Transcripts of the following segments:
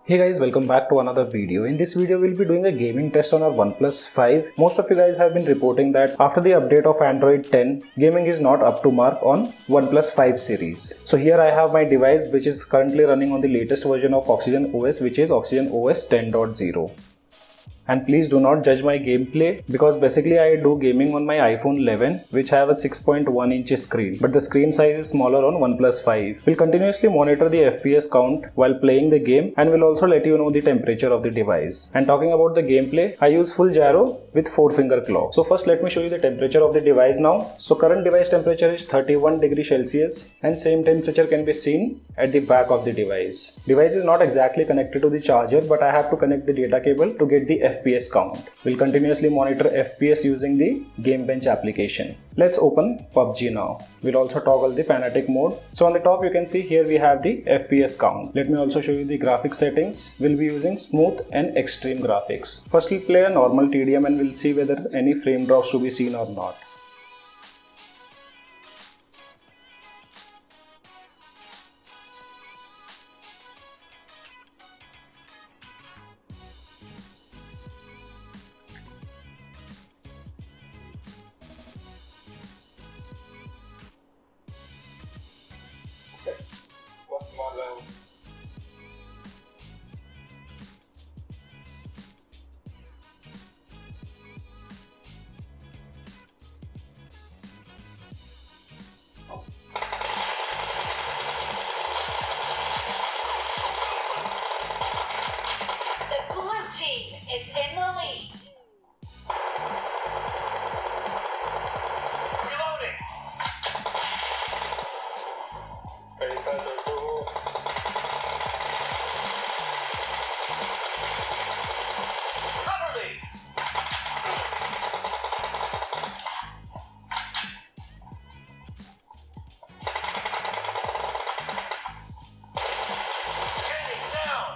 Hey guys, welcome back to another video. In this video, we'll be doing a gaming test on our OnePlus 5. Most of you guys have been reporting that after the update of Android 10, gaming is not up to mark on OnePlus 5 series. So here I have my device which is currently running on the latest version of Oxygen OS, which is Oxygen OS 10.0. And please do not judge my gameplay because basically I do gaming on my iPhone 11 which have a 6.1 inch screen, but the screen size is smaller on OnePlus 5. We'll continuously monitor the FPS count while playing the game and will also let you know the temperature of the device. And talking about the gameplay, I use full gyro with 4-finger clock. So first let me show you the temperature of the device now. So current device temperature is 31 degrees Celsius and same temperature can be seen at the back of the device. Device is not exactly connected to the charger, but I have to connect the data cable to get the FPS count. We'll continuously monitor FPS using the Gamebench application. Let's open PUBG now. We'll also toggle the Fanatic mode. So on the top you can see here we have the FPS count. Let me also show you the graphics settings. We'll be using smooth and extreme graphics. First we'll play a normal TDM and we'll see whether any frame drops to be seen or not. Team is in the lead. Reloading. Cover me. Getting down.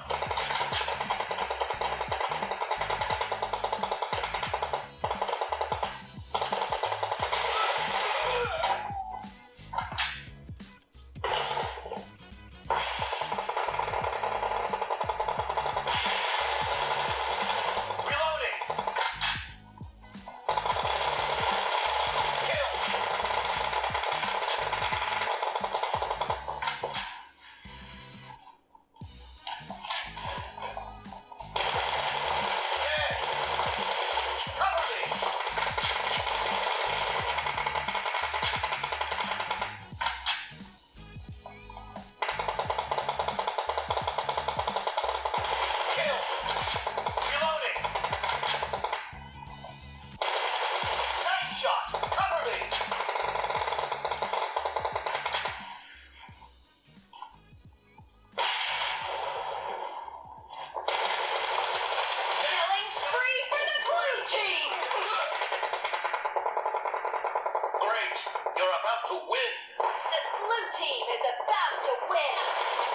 You're about to win. The blue team is about to win.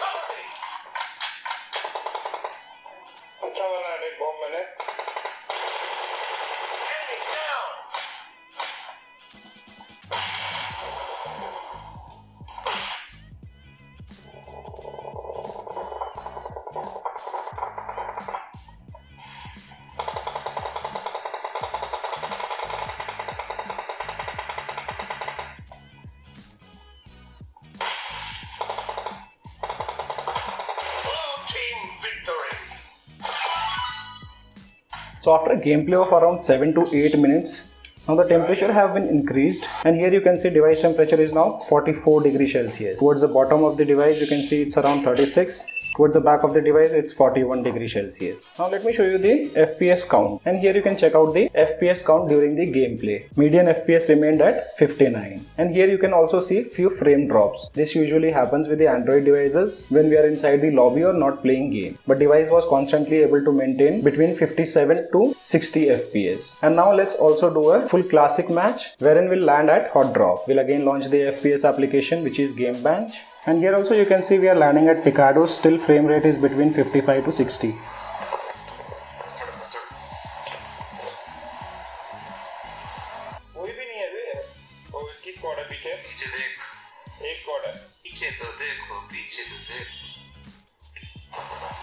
Cover me. Enemy down. So after a gameplay of around 7 to 8 minutes, now the temperature have been increased and here you can see device temperature is now 44 degrees Celsius. Towards the bottom of the device you can see it's around 36. Towards the back of the device it's 41 degrees Celsius. Now let me show you the FPS count and here you can check out the FPS count during the gameplay. Median FPS remained at 59 and here you can also see few frame drops. This usually happens with the Android devices when we are inside the lobby or not playing game. But device was constantly able to maintain between 57 to 60 FPS. And now let's also do a full classic match wherein we'll land at hot drop. We'll again launch the FPS application which is Gamebench. And here also you can see we are landing at Picado. Still frame rate is between 55 to 60.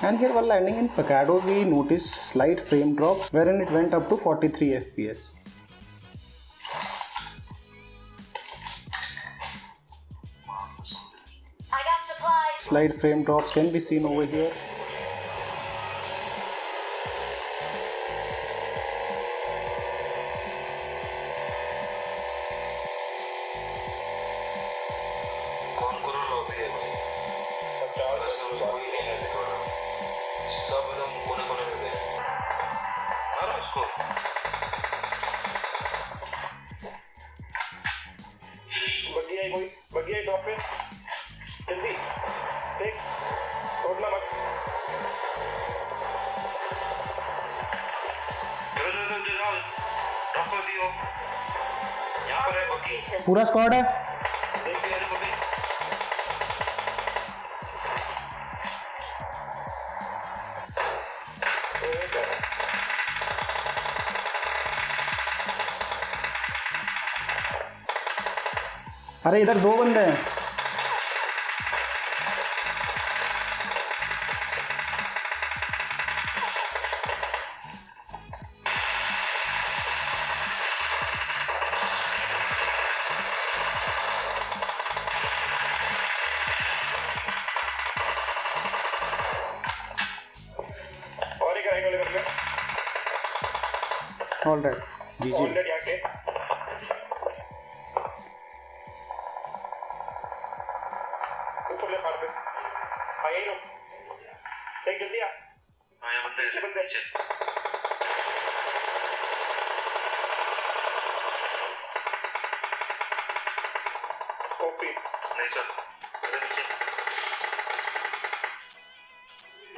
And here While landing in Picado, we noticed slight frame drops wherein it went up to 43 FPS. I got supplies. Slight frame drops can be seen over here. बगिया drop पे जल्दी देख छोड़ना मत drop कर दियो यहाँ पर है बगी पूरा स्क्वाड है। देख लिया रे बगी अरे इधर 2 बंदे हैं। और एक राइट वाले बंदे ऑलराइट जी जी। ऑलरेडी आके ऊपर ले मार पे आ यही रुक देख जल्दी आ ये बंदे कॉपी नहीं चल इधर नीचे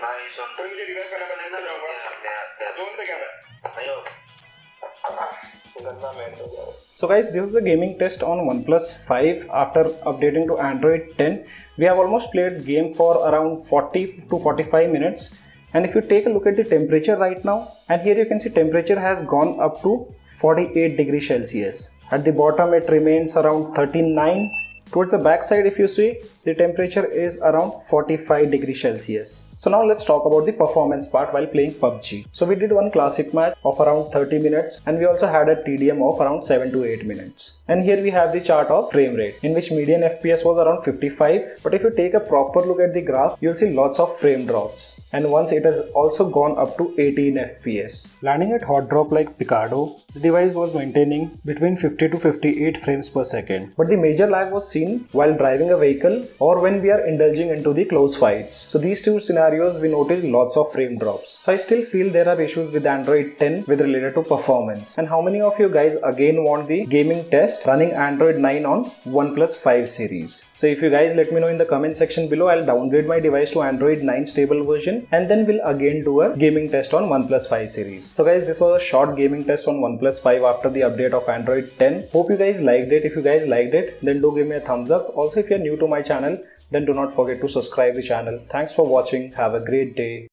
नाइस ऑन तो मुझे रिवाइव करना मैं नहीं जाऊंगा जोन से क्या मैं आयो गंदा मैच हो गया। So guys, this is a gaming test on OnePlus 5 after updating to Android 10. We have almost played game for around 40 to 45 minutes. And if you take a look at the temperature right now, and here you can see temperature has gone up to 48 degrees Celsius. At the bottom it remains around 39. Towards the back side, if you see, the temperature is around 45 degrees Celsius. So now let's talk about the performance part while playing PUBG. So we did one classic match of around 30 minutes and we also had a TDM of around 7 to 8 minutes. And here we have the chart of frame rate in which median FPS was around 55. But if you take a proper look at the graph, you'll see lots of frame drops. And once it has also gone up to 18 FPS. Landing at hot drop like Picado, the device was maintaining between 50 to 58 frames per second. But the major lag was seen while driving a vehicle or when we are indulging into the close fights. So these two scenarios we noticed lots of frame drops. So I still feel there are issues with Android 10 with related to performance. And how many of you guys again want the gaming test running Android 9 on OnePlus 5 series? So if you guys let me know in the comment section below, I'll downgrade my device to Android 9 stable version and then we'll again do a gaming test on OnePlus 5 series. So guys, this was a short gaming test on OnePlus 5 after the update of Android 10. Hope you guys liked it. If you guys liked it, then do give me a thumbs up. Also, if you're new to my channel, then do not forget to subscribe the channel. Thanks for watching. Have a great day.